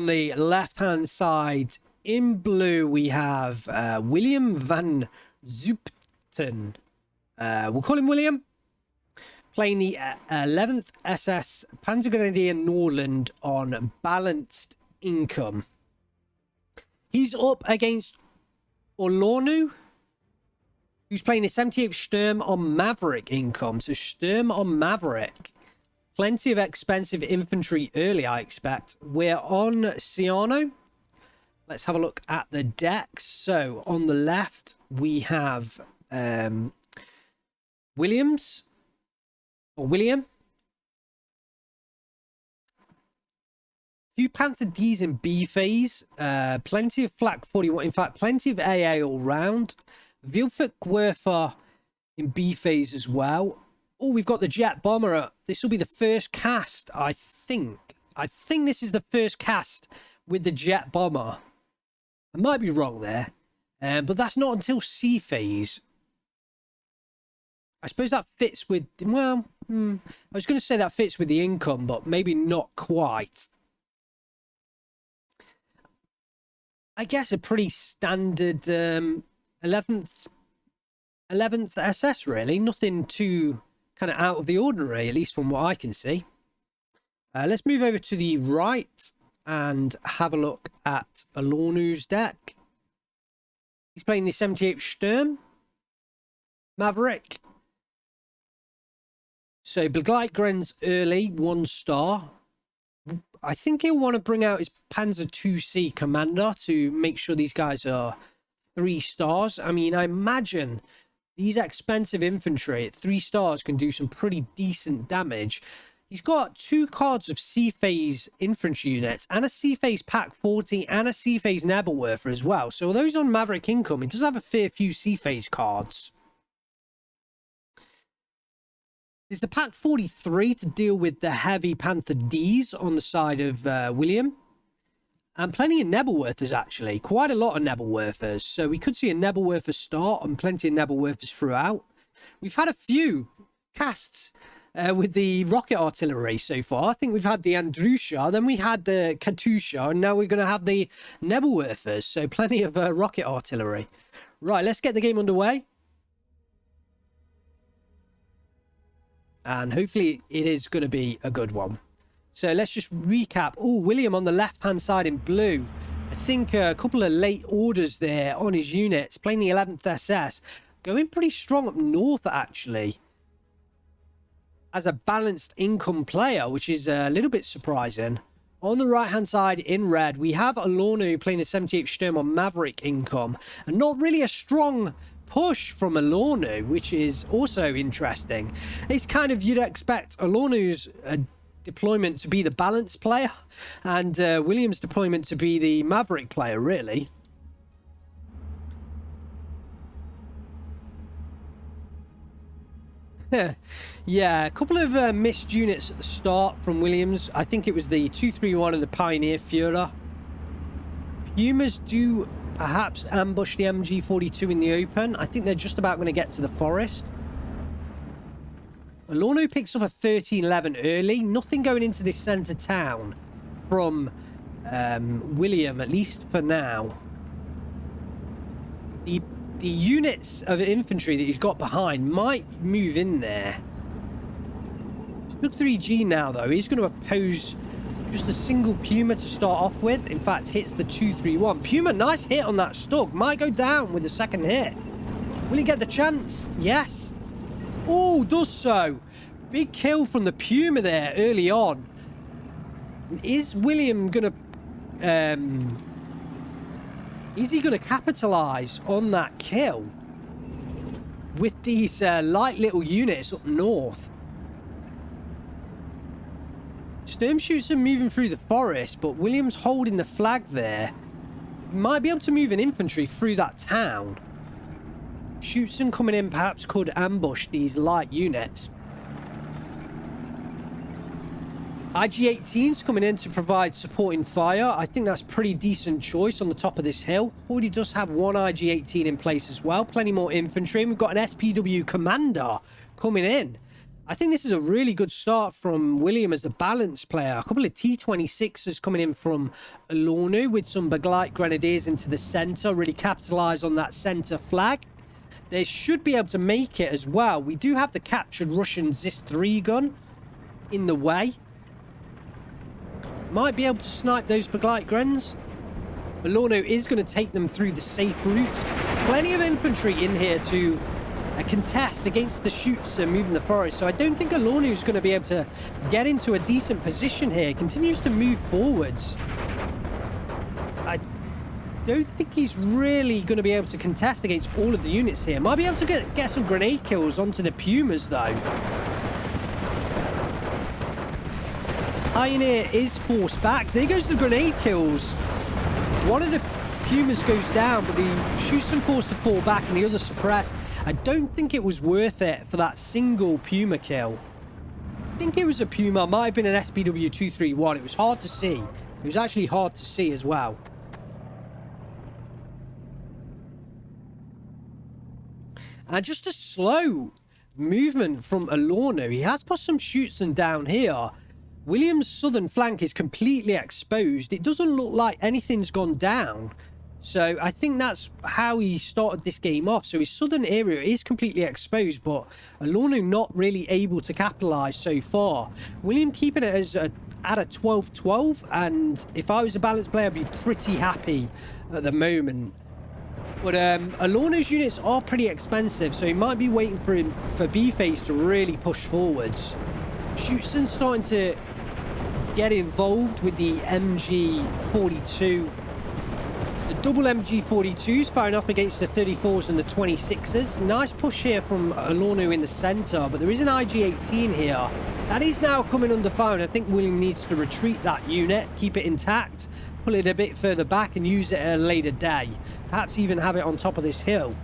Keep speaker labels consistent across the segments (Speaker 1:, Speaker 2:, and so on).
Speaker 1: on the left-hand side, in blue, we have WillisamVZ. We'll call him William. Playing the 11th SS Panzergrenadier Norland on balanced income. He's up against Orlunu, who's playing the 78th Sturm on Maverick income. So Sturm on Maverick. Plenty of expensive infantry early, I expect. We're on Ciano. Let's have a look at the decks. So on the left, we have William. Few Panther Ds in B phase. Plenty of Flak 41. In fact, plenty of AA all round. Wilfwerfer in B phase as well. Oh, we've got the jet bomber. This will be the first cast, I think. I think this is the first cast with the jet bomber. I might be wrong there. But that's not until C phase. I suppose that fits with... Well, I was going to say that fits with the income, but maybe not quite. I guess a pretty standard 11th SS, really. Nothing too kind of out of the ordinary, at least from what I can see. Let's move over to the right and have a look at Orlunu's deck. He's playing the 78th Sturm. Maverick. So, Begleitgrens early, 1 star. I think he'll want to bring out his Panzer 2C commander to make sure these guys are 3 stars. I mean, I imagine these expensive infantry at 3 stars can do some pretty decent damage. He's got 2 cards of C-Phase infantry units and a C-Phase Pack 40 and a C-Phase Nebelwerfer as well. So those on Maverick income, he does have a fair few C-Phase cards. There's the Pack 43 to deal with the heavy Panther Ds on the side of William. And plenty of Nebelwerfers, actually. Quite a lot of Nebelwerfers. So we could see a Nebelwerfer start and plenty of Nebelwerfers throughout. We've had a few casts with the rocket artillery so far. I think we've had the Andrusha, then we had the Katusha, and now we're going to have the Nebelwerfers. So plenty of rocket artillery. Right, let's get the game underway. And hopefully it is going to be a good one. So let's just recap. Oh, William on the left-hand side in blue. I think a couple of late orders there on his units. Playing the 11th SS. Going pretty strong up north, actually. As a balanced income player, which is a little bit surprising. On the right-hand side in red, we have Orlunu playing the 78th Sturm on Maverick income. And not really a strong push from Orlunu, which is also interesting. It's kind of, you'd expect Orlunu's deployment to be the balanced player and William's deployment to be the Maverick player, really. Yeah, a couple of missed units at the start from Williams. I think it was the 231 and the Pioneer Führer. Pumas do perhaps ambush the MG42 in the open. I think they're just about going to get to the forest. Orlunu picks up a 1311 early. Nothing going into this centre town from William, at least for now. The units of infantry that he's got behind might move in there. Look 3G now, though. He's going to oppose just a single Puma to start off with. In fact, hits the 231. Puma, nice hit on that Stug. Might go down with the second hit. Will he get the chance? Yes. Oh, does so. Big kill from the Puma there early on. Is William going to... is he going to capitalise on that kill with these light little units up north? Sturm shoots are moving through the forest, but William's holding the flag there. He might be able to move an infantry through that town. Schutzen coming in perhaps could ambush these light units. IG-18's coming in to provide supporting fire. I think that's a pretty decent choice on the top of this hill. Already does have one IG-18 in place as well. Plenty more infantry. And we've got an SPW commander coming in. I think this is a really good start from William as a balance player. A couple of T26s coming in from Orlunu with some Beglite Grenadiers into the centre. Really capitalise on that centre flag. They should be able to make it as well. We do have the captured Russian ZIS-3 gun in the way. Might be able to snipe those Beglite Grens. Orlunu is going to take them through the safe route. Plenty of infantry in here to a contest against the shoots and moving the forest. So I don't think Orlunu is going to be able to get into a decent position here. Continues to move forwards. I don't think he's really going to be able to contest against all of the units here. Might be able to get some grenade kills onto the Pumas though. Pioneer is forced back. There goes the grenade kills. One of the Pumas goes down, but the shoots and forced to fall back and the other suppressed. I don't think it was worth it for that single Puma kill. I think it was a Puma. Might have been an SBW231. It was hard to see. It was actually hard to see as well. And just a slow movement from Orlunu. He has put some shoots and down here. William's southern flank is completely exposed. It doesn't look like anything's gone down. So I think that's how he started this game off. So his southern area is completely exposed, but Orlunu not really able to capitalise so far. William keeping it as at a 12-12, and if I was a balanced player, I'd be pretty happy at the moment. But Orlunu's units are pretty expensive, so he might be waiting for B-Phase to really push forwards. Schützen starting to get involved with the MG42. The double MG42s firing off against the 34s and the 26s. Nice push here from Orlunu in the centre, but there is an IG-18 here. That is now coming under fire, and I think William needs to retreat that unit, keep it intact, pull it a bit further back and use it at a later day. Perhaps even have it on top of this hill.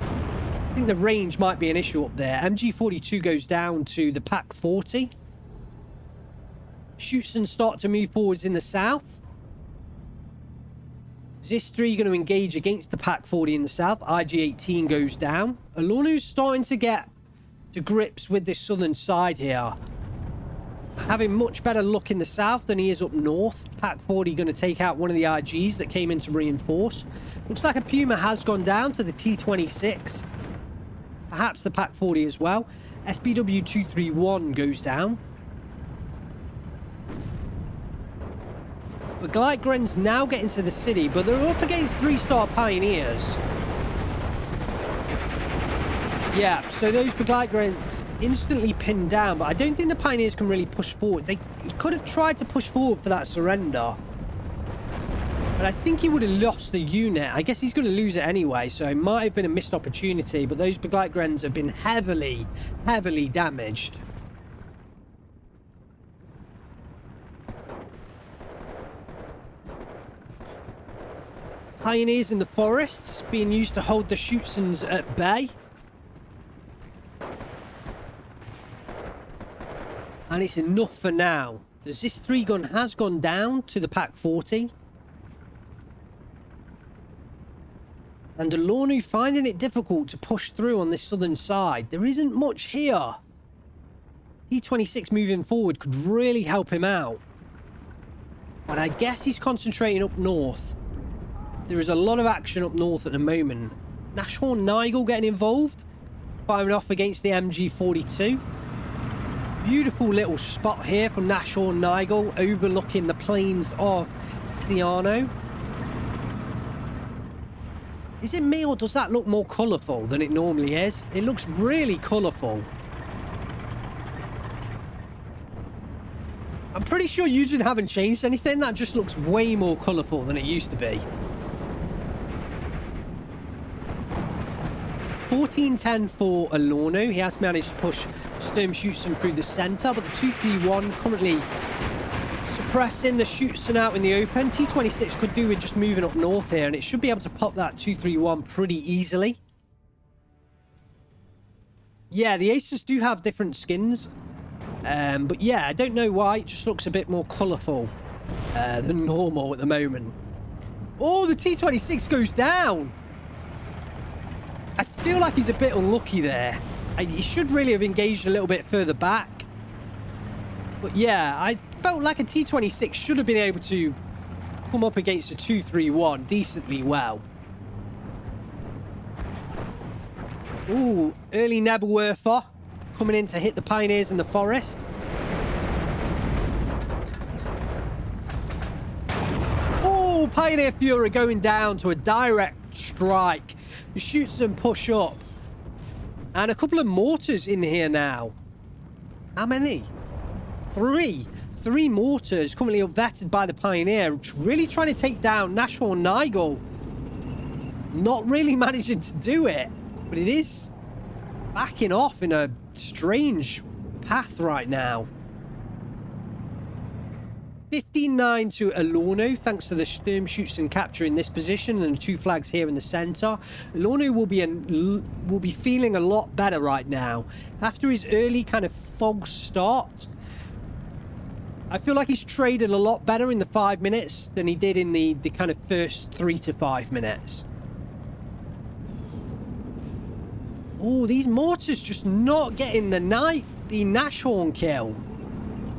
Speaker 1: I think the range might be an issue up there. MG42 goes down to the Pak 40. Schützen start to move forwards in the south. ZIS-3 going to engage against the Pak 40 in the south. IG-18 goes down. Orlunu's starting to get to grips with this southern side here. Having much better luck in the south than he is up north. Pak 40 going to take out one of the IGs that came in to reinforce. Looks like a Puma has gone down to the T26. Perhaps the Pak 40 as well. SBW231 goes down. But Gleitgren's now get into the city, but they're up against 3-star Pioneers. Yeah, so those Begleitgrens instantly pinned down, but I don't think the Pioneers can really push forward. He could have tried to push forward for that surrender. But I think he would have lost the unit. I guess he's going to lose it anyway, so it might have been a missed opportunity, but those Begleitgrens have been heavily, heavily damaged. Pioneers in the forests being used to hold the Schützens at bay. And it's enough for now. The ZIS-3 gun has gone down to the Pak 40. And Orlunu finding it difficult to push through on this southern side. There isn't much here. T26 moving forward could really help him out. But I guess he's concentrating up north. There is a lot of action up north at the moment. Nashorn Nigel getting involved. Firing off against the MG42. Beautiful little spot here from Nashorn Nigel overlooking the plains of Ciano. Is it me or does that look more colourful than it normally is? It looks really colourful. I'm pretty sure Eugen haven't changed anything. That just looks way more colourful than it used to be. 14-10 for Orlunu. He has managed to push Sturmschützen through the centre, but the 231 currently suppressing the Schützen out in the open. T26 could do with just moving up north here, and it should be able to pop that 231 pretty easily. Yeah, the Aces do have different skins, but yeah, I don't know why. It just looks a bit more colourful than normal at the moment. Oh, the T26 goes down. I feel like he's a bit unlucky there. He should really have engaged a little bit further back. But yeah, I felt like a T26 should have been able to come up against a 231 decently well. Ooh, early Nebelwerfer coming in to hit the Pioneers in the forest. Oh, Pioneer Fury going down to a direct strike. He shoots and push up. And a couple of mortars in here now. How many? Three mortars currently vetted by the Pioneer, really trying to take down Nashor and Nigel. Not really managing to do it, but it is backing off in a strange path right now. 15-9 to Orlunu, thanks to the Sturm shoots and capture in this position and the 2 flags here in the center. Orlunu will be feeling a lot better right now. After his early kind of fog start, I feel like he's traded a lot better in the 5 minutes than he did in the kind of first 3 to 5 minutes. Oh, these mortars just not getting the Nashorn kill.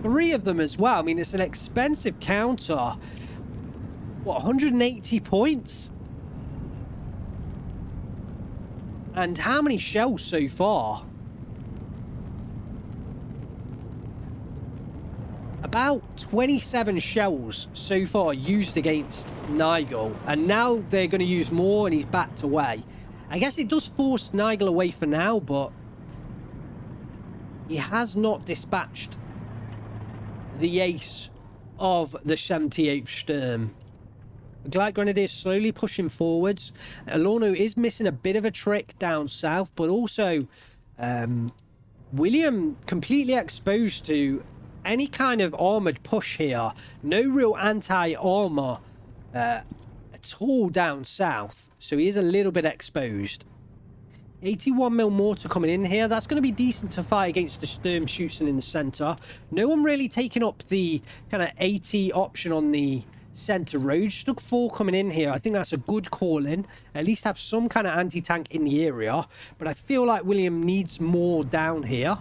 Speaker 1: 3 of them as well. I mean, it's an expensive counter. What, 180 points? And how many shells so far? About 27 shells so far used against Nigel. And now they're going to use more and he's backed away. I guess it does force Nigel away for now, but he has not dispatched the ace of the 78th Sturm. The Glide Grenadiers slowly pushing forwards. Orlunu is missing a bit of a trick down south, but also William completely exposed to any kind of armoured push here. No real anti-armour at all down south, so he is a little bit exposed. 81mm mortar coming in here. That's going to be decent to fight against the Sturm shoots in the centre. No one really taking up the kind of 80 option on the centre road. Stug 4 coming in here. I think that's a good call in. At least have some kind of anti-tank in the area. But I feel like William needs more down here.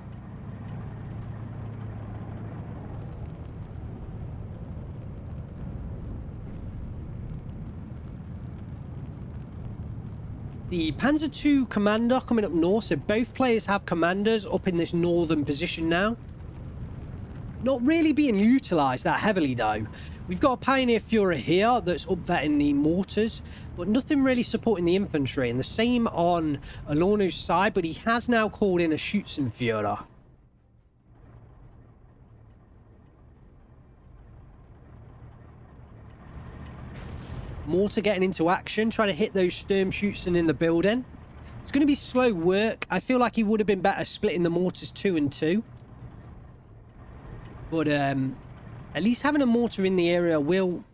Speaker 1: The Panzer II commander coming up north, so both players have commanders up in this northern position now. Not really being utilised that heavily though. We've got a Pioneer Fuhrer here that's upvetting the mortars, but nothing really supporting the infantry. And the same on Orlunu's side, but he has now called in a Schützenführer. Mortar getting into action, trying to hit those Sturm Schützen in the building. It's going to be slow work. I feel like he would have been better splitting the mortars 2 and 2. But at least having a mortar in the area will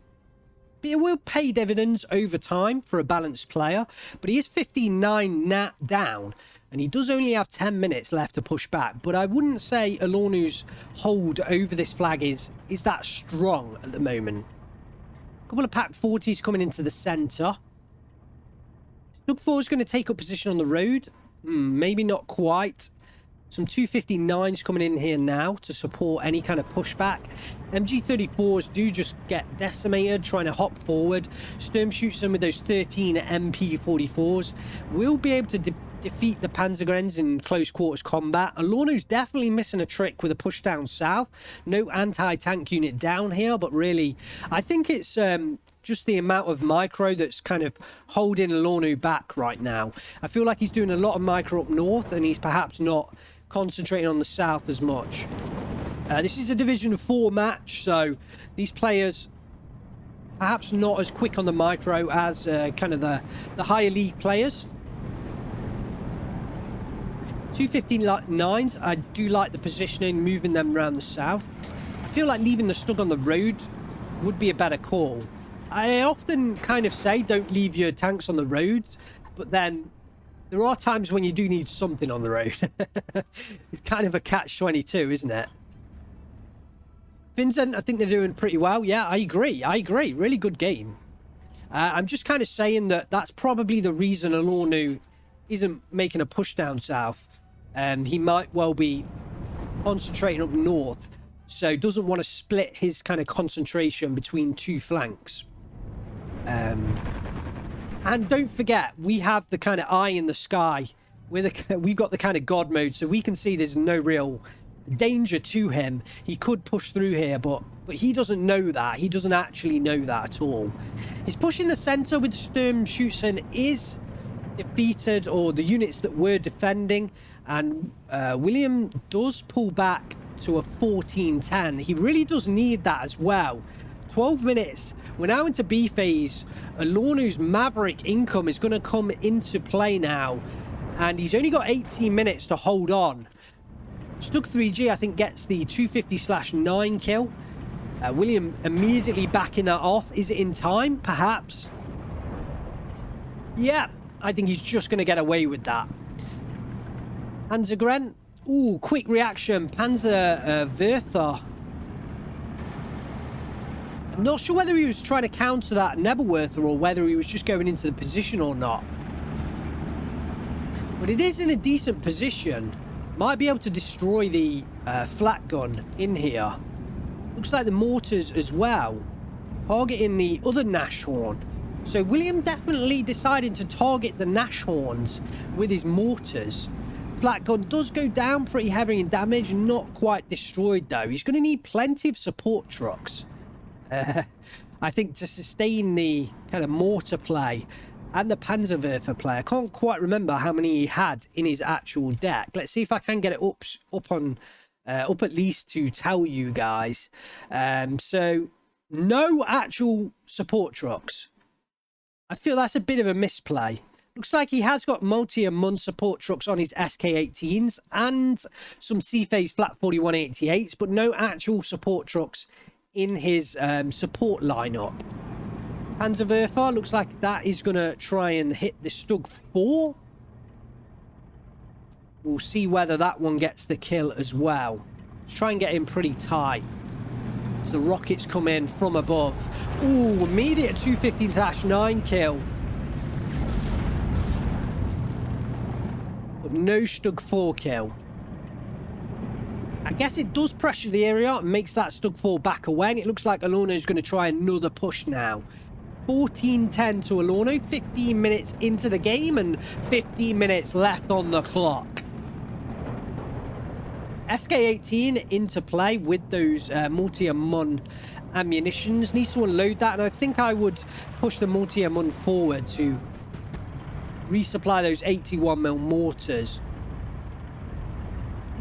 Speaker 1: pay dividends over time for a balanced player. But he is 15-9 down, and he does only have 10 minutes left to push back. But I wouldn't say Orlunu's hold over this flag is that strong at the moment. Couple of Pack 40s coming into the centre. Stug 4 is going to take up position on the road. Maybe not quite. Some 259s coming in here now to support any kind of pushback. MG34s do just get decimated trying to hop forward. Sturm shoots them with those 13 MP44s. We'll be able to defeat the Panzergrenz in close quarters combat. Orlunu's definitely missing a trick with a push down south. No anti-tank unit down here, but really, I think it's just the amount of micro that's kind of holding Orlunu back right now. I feel like he's doing a lot of micro up north, and he's perhaps not concentrating on the south as much. This is a Division 4 match, so these players perhaps not as quick on the micro as kind of the higher league players. 259s, I do like the positioning, moving them around the south. I feel like leaving the Stug on the road would be a better call. I often kind of say don't leave your tanks on the road, but then there are times when you do need something on the road. It's kind of a catch-22, isn't it? Vincent, I think they're doing pretty well. Yeah, I agree. Really good game. I'm just kind of saying that that's probably the reason Orlunu isn't making a push down south. He might well be concentrating up north, so doesn't want to split his kind of concentration between two flanks. And don't forget, we have the kind of eye in the sky. We've got the kind of God mode, so we can see there's no real danger to him. He could push through here, but he doesn't know that. He doesn't actually know that at all. His push in the center with Sturmschützen is defeated, or the units that were defending, and William does pull back to a 14-10. He really does need that as well. 12 minutes. We're now into B phase. Orlunu's Maverick income is going to come into play now, and he's only got 18 minutes to hold on. Stug 3G, I think, gets the 250/9 kill. William immediately backing that off. Is it in time? Perhaps. Yeah, I think he's just going to get away with that. Panzergren. Ooh, quick reaction. WW2. I'm not sure whether he was trying to counter that Nebelwerfer or whether he was just going into the position or not. But it is in a decent position. Might be able to destroy the flat gun in here. Looks like the mortars as well. Targeting the other Nashorn. So William definitely decided to target the Nashorns with his mortars. Flat gun does go down pretty heavy in damage. Not quite destroyed though. He's going to need plenty of support trucks. I think to sustain the kind of mortar play and the Panzerwerfer play. I can't quite remember how many he had in his actual deck. Let's see if I can get it up at least to tell you guys. So no actual support trucks. I feel that's a bit of a misplay. Looks like he has got multi and Mun support trucks on his SK-18s and some C-Phase Flat 4188s, but no actual support trucks in his support lineup. Panzerwerfer looks like that is going to try and hit the Stug 4. We'll see whether that one gets the kill as well. Let's try and get him pretty tight as the rockets come in from above. Ooh, immediate 250/9 kill. But no Stug 4 kill. I guess it does pressure the area and makes that Stug 4 back away. And it looks like Orlunu is going to try another push now. 14-10 to Orlunu. 15 minutes into the game and 15 minutes left on the clock. SK-18 into play with those multi and Mun ammunitions. Needs to unload that. And I think I would push the multi and Mun forward to resupply those 81mm mortars.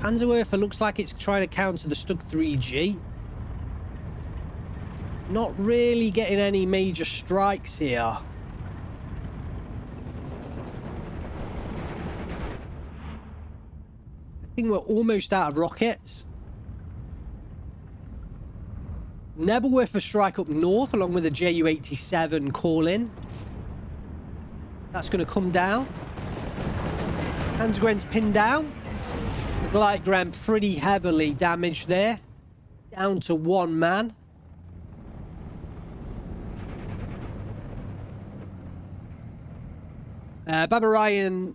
Speaker 1: Panzerwerfer looks like it's trying to counter the Stug 3G. Not really getting any major strikes here. I think we're almost out of rockets. Nebelwerfer strike up north along with a Ju-87 call in. That's going to come down. Panzergren's pinned down. The Gleitgren pretty heavily damaged there. Down to one man. Baba Ryan,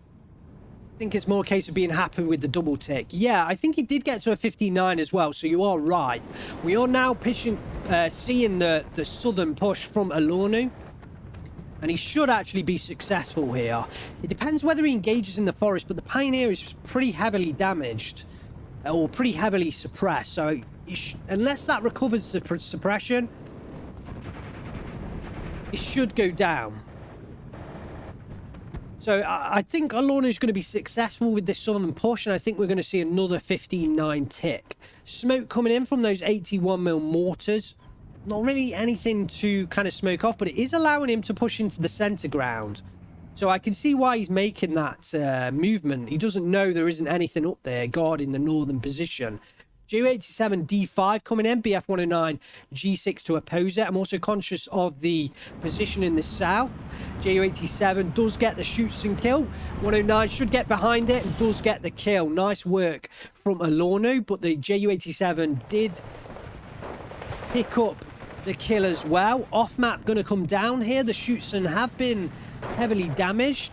Speaker 1: I think it's more a case of being happy with the double tick. Yeah, I think he did get to a 59 as well, so you are right. We are now seeing the southern push from Orlunu. And he should actually be successful here. It depends whether he engages in the forest, but the Pioneer is pretty heavily damaged. Or pretty heavily suppressed. So unless that recovers the suppression, it should go down. So I think Orlunu is going to be successful with this southern push, and I think we're going to see another 15-9 tick. Smoke coming in from those 81mm mortars. Not really anything to kind of smoke off, but it is allowing him to push into the center ground. So I can see why he's making that movement. He doesn't know there isn't anything up there guarding the northern position. Ju-87 D5 coming in, BF-109 G6 to oppose it. I'm also conscious of the position in the south. Ju-87 does get the shoots and kill. 109 should get behind it and does get the kill. Nice work from Orlunu, but the Ju-87 did pick up the kill as well. Off map going to come down here. The Schutzen have been heavily damaged.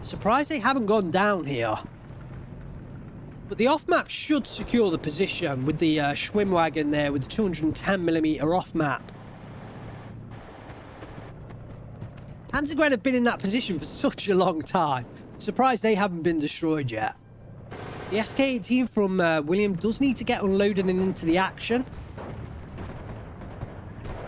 Speaker 1: Surprised they haven't gone down here. But the off-map should secure the position with the Schwimmwagen there with the 210mm off-map. Panzergren have been in that position for such a long time. Surprised they haven't been destroyed yet. The SK-18 from William does need to get unloaded and into the action.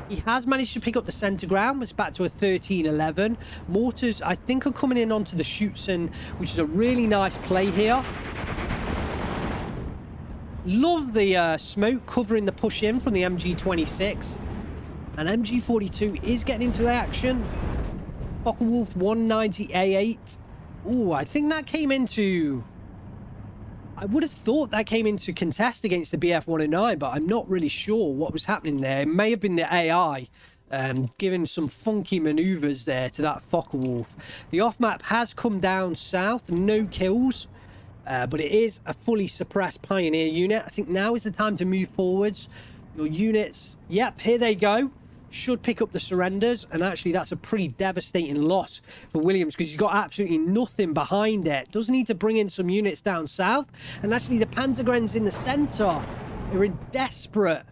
Speaker 1: He has managed to pick up the centre ground. It's back to a 13-11. Mortars, I think, are coming in onto the Schutzen, which is a really nice play here. Love the smoke covering the push in from the MG26. And MG42 is getting into the action. Focke-Wulf 190A8. Ooh, I think that came into... I would have thought that came into contest against the BF-109, but I'm not really sure what was happening there. It may have been the AI giving some funky maneuvers there to that Focke-Wulf. The off-map has come down south, no kills, but it is a fully suppressed Pioneer unit. I think now is the time to move forwards. Your units, yep, here they go. Should pick up the surrenders, and actually that's a pretty devastating loss for Williams because he's got absolutely nothing behind it. Does need to bring in some units down south, and actually the Panzergrens in the centre are in desperate.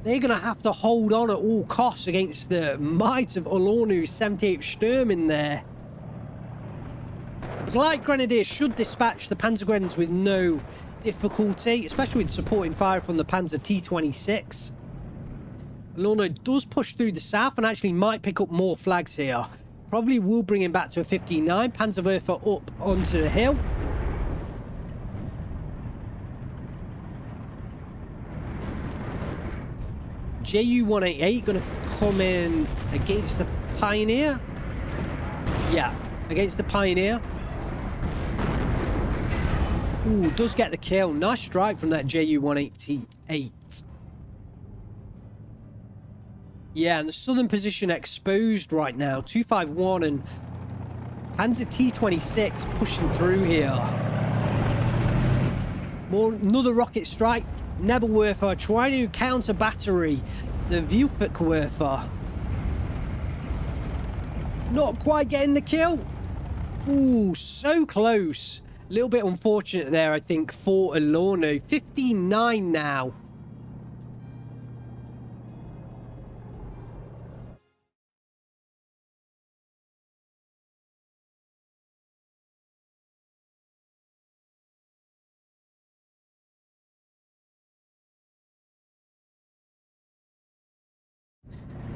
Speaker 1: They're going to have to hold on at all costs against the might of Orlunu 78 Sturm in there. The Light Grenadiers should dispatch the Panzergrens with no difficulty, especially with supporting fire from the Panzer T26. Orlunu does push through the south and actually might pick up more flags here. Probably will bring him back to a 59. Panzerwerfer up onto the hill. Ju-188 going to come in against the Pioneer. Yeah, against the Pioneer. Ooh, does get the kill. Nice strike from that Ju-188. Yeah, and the southern position exposed right now. 251 and Panzer T26 pushing through here. Another rocket strike. Nebelwerfer trying to counter battery the Vuelferwerfer. Not quite getting the kill. Ooh, so close. A little bit unfortunate there, I think, for Orlunu. 59 now.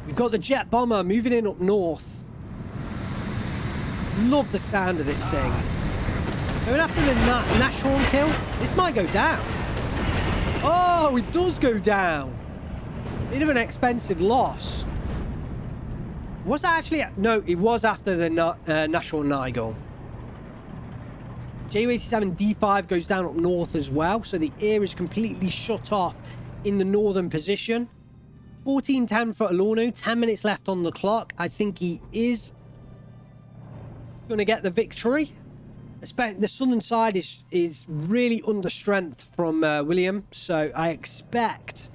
Speaker 1: We've got the jet bomber moving in up north. Love the sound of this thing. Going after the Nashorn kill. This might go down. Oh, it does go down. Bit of an expensive loss. Was that actually... No, it was after the Nashorn Nigel. Ju-87D5 goes down up north as well. So the air is completely shut off in the northern position. 14-10 for Orlunu. 10 minutes left on the clock. I think he is going to get the victory. The southern side is really under strength from William. So I expect...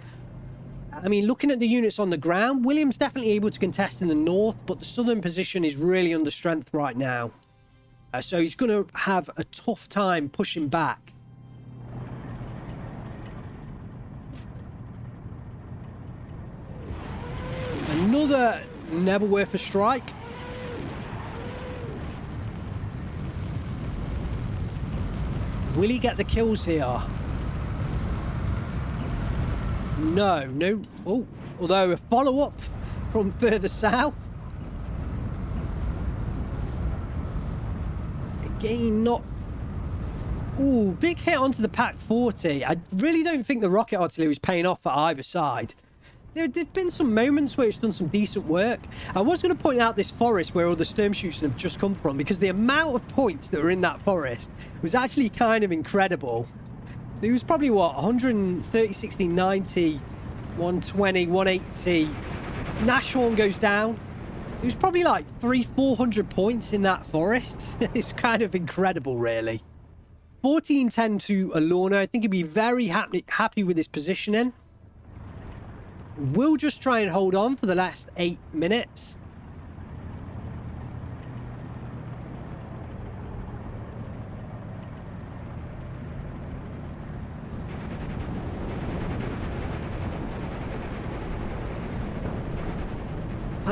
Speaker 1: I mean, looking at the units on the ground, William's definitely able to contest in the north, but the southern position is really under strength right now. So he's going to have a tough time pushing back. Another Nebelwerfer strike. Will he get the kills here? No. Oh, although a follow-up from further south. Again, not... Ooh, big hit onto the Pak 40. I really don't think the rocket artillery is paying off for either side. There've been some moments where it's done some decent work. I was going to point out this forest where all the Sturmschützen have just come from, because the amount of points that were in that forest was actually kind of incredible. There was probably, what, 130, 60, 90, 120, 180. Nashorn goes down. It was probably like 300-400 points in that forest. It's kind of incredible, really. 14-10 to Orlunu. I think he'd be very happy with his positioning. We'll just try and hold on for the last 8 minutes.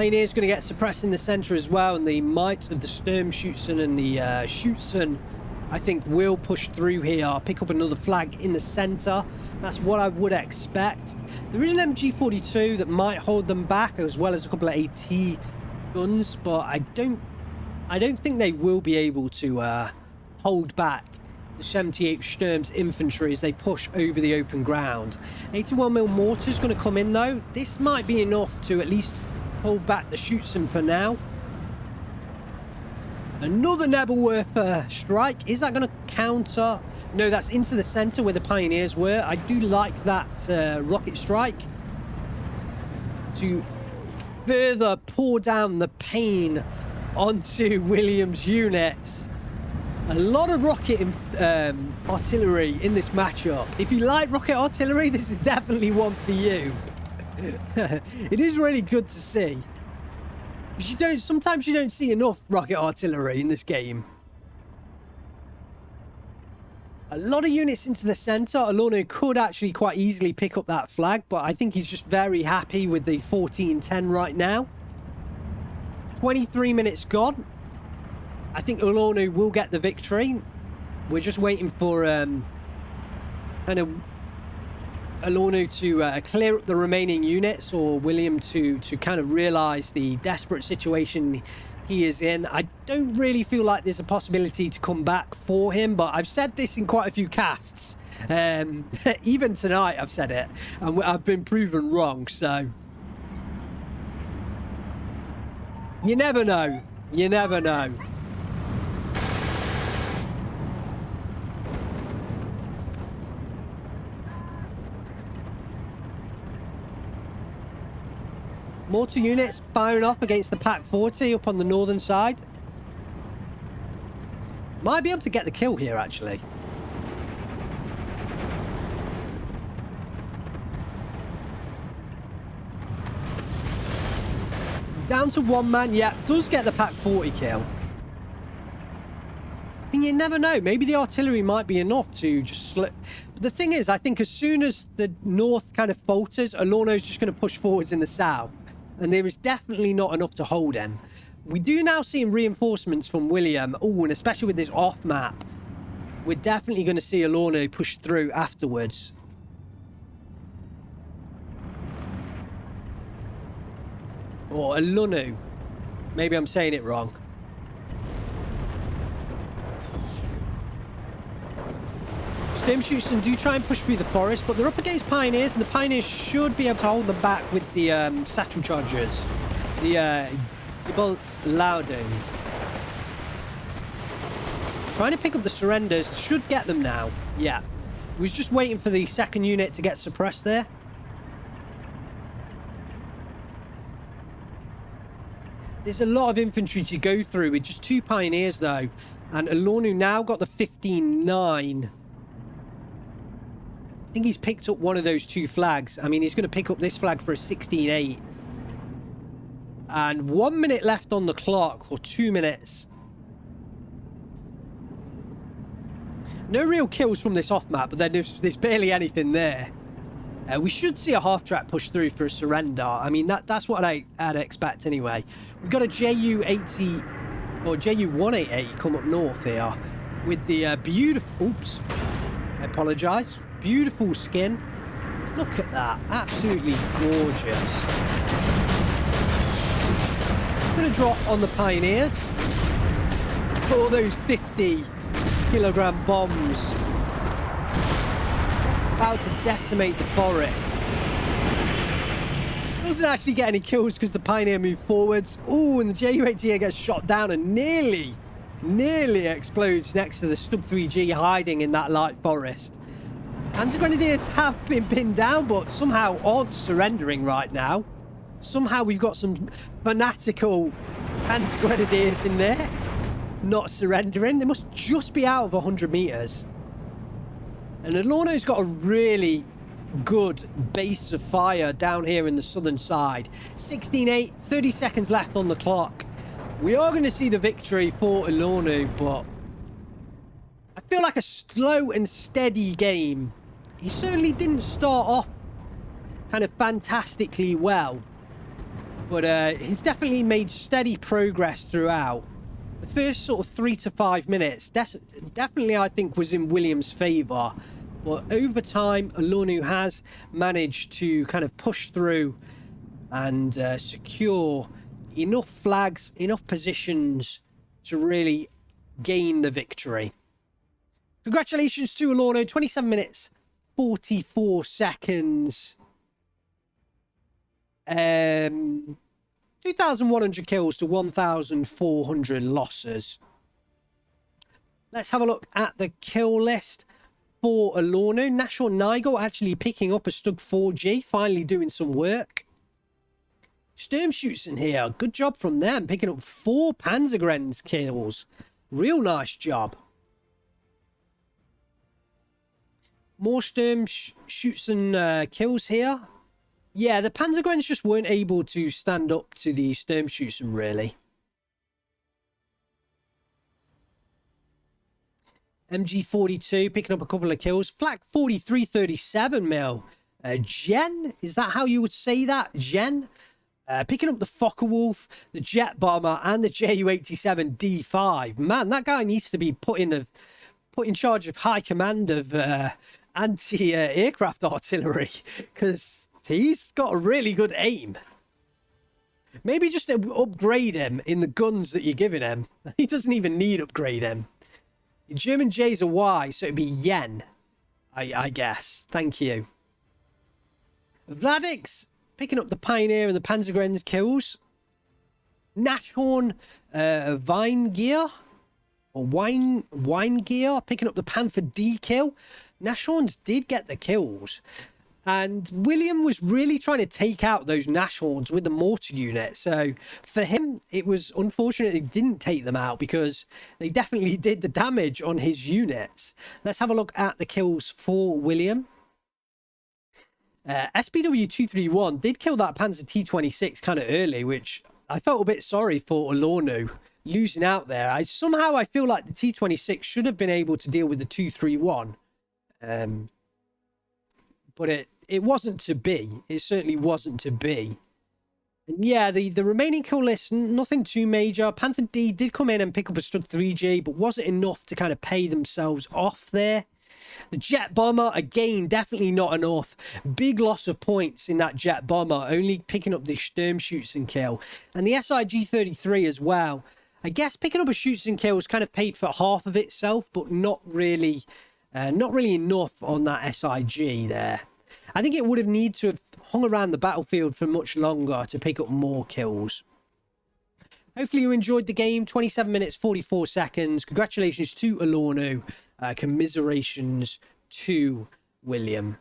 Speaker 1: Pioneer's going to get suppressed in the center as well, and the might of the Sturmschützen and the Schützen, I think, will push through here. Pick up another flag in the center. That's what I would expect. There is an MG42 that might hold them back, as well as a couple of AT guns, but I don't think they will be able to hold back the 78th Sturm's infantry as they push over the open ground. 81mm mortar's going to come in though. This might be enough to at least hold back the Schützen for now. Another Nebelwerfer strike. Is that going to counter? No, that's into the center where the Pioneers were. I do like that rocket strike to further pour down the pain onto William's units. A lot of rocket artillery in this matchup. If you like rocket artillery, this is definitely one for you. It is really good to see. Sometimes you don't see enough rocket artillery in this game. A lot of units into the center. Orlunu could actually quite easily pick up that flag, but I think he's just very happy with the 14-10 right now. 23 minutes gone. I think Orlunu will get the victory. We're just waiting for kind of Orlunu to clear up the remaining units, or William to kind of realise the desperate situation he is in. I don't really feel like there's a possibility to come back for him, but I've said this in quite a few casts. Even tonight I've said it, and I've been proven wrong, so you never know. You never know. Mortar units firing off against the Pak 40 up on the northern side. Might be able to get the kill here, actually. Down to one man. Yeah, does get the Pak 40 kill. I mean, you never know. Maybe the artillery might be enough to just slip. But the thing is, I think as soon as the north kind of falters, Orlunu's just going to push forwards in the south. And there is definitely not enough to hold him. We do now see reinforcements from William. Oh, and especially with this off map, we're definitely going to see Orlunu push through afterwards. Or Orlunu. Maybe I'm saying it wrong. Sturmschützen do try and push through the forest, but they're up against Pioneers, and the Pioneers should be able to hold them back with the satchel chargers. The Gebolt Laudung. Trying to pick up the surrenders. Should get them now. Yeah. We was just waiting for the second unit to get suppressed there. There's a lot of infantry to go through with just two Pioneers, though. And Orlunu now got the 15-9. I think he's picked up one of those two flags. I mean, he's going to pick up this flag for a 16-8. And 1 minute left on the clock, or 2 minutes. No real kills from this off map, but then there's barely anything there. We should see a half-track push through for a surrender. I mean, that's what I'd expect anyway. We've got a JU-80, or JU-188 come up north here with the beautiful... Oops. I apologise. Beautiful skin. Look at that. Absolutely gorgeous. I'm going to drop on the Pioneers. All those 50-kilogram bombs. About to decimate the forest. Doesn't actually get any kills because the Pioneer moved forwards. Ooh, and the JU-88 gets shot down and nearly explodes next to the Stub 3G hiding in that light forest. Panzer-Grenadiers have been pinned down, but somehow aren't surrendering right now. Somehow we've got some fanatical Panzer-Grenadiers in there, not surrendering. They must just be out of 100 meters. And Orlunu's got a really good base of fire down here in the southern side. 16-8, 30 seconds left on the clock. We are going to see the victory for Orlunu, but I feel like a slow and steady game. He certainly didn't start off kind of fantastically well. But he's definitely made steady progress throughout. The first sort of 3 to 5 minutes definitely, I think, was in William's favour. But over time, Orlunu has managed to kind of push through and secure enough flags, enough positions to really gain the victory. Congratulations to Orlunu. 27 minutes, 44 seconds. 2,100 kills to 1,400 losses. Let's have a look at the kill list for Orlunu. Nashor Nigel actually picking up a Stug 4G, finally doing some work. Sturmschützen here, good job from them, picking up 4 Panzergrenz kills. Real nice job. More Sturmschützen kills here. Yeah, the Panzergrenz just weren't able to stand up to the Sturmschützen, really. MG42 picking up a couple of kills. Flak 4337 mil. Jen, is that how you would say that? Jen? Picking up the Focke-Wulf, the Jet Bomber, and the Ju-87 D5. Man, that guy needs to be put in charge of high command of anti-aircraft artillery, because he's got a really good aim. Maybe just upgrade him in the guns that you're giving him. He doesn't even need upgrade him. German J's a Y, so it'd be Yen, I guess. Thank you. Vladix picking up the Pioneer and the Panzergrenz kills. Nashorn Weingear or Weingear picking up the Panther D kill. Nashorns did get the kills. And William was really trying to take out those Nashorns with the mortar unit. So for him, it was unfortunate he didn't take them out, because they definitely did the damage on his units. Let's have a look at the kills for William. SBW231 did kill that Panzer T26 kind of early, which I felt a bit sorry for Orlunu losing out there. Somehow I feel like the T26 should have been able to deal with the 231. But it wasn't to be. It certainly wasn't to be. And yeah, the remaining kill list, nothing too major. Panther D did come in and pick up a Stug 3G, but wasn't enough to kind of pay themselves off there. The Jet Bomber, again, definitely not enough. Big loss of points in that Jet Bomber, only picking up the Sturmschützen kill. And the SIG-33 as well. I guess picking up a Schützen kill was kind of paid for half of itself, but not really enough on that SIG there. I think it would have needed to have hung around the battlefield for much longer to pick up more kills. Hopefully you enjoyed the game. 27 minutes, 44 seconds. Congratulations to Orlunu. Commiserations to William.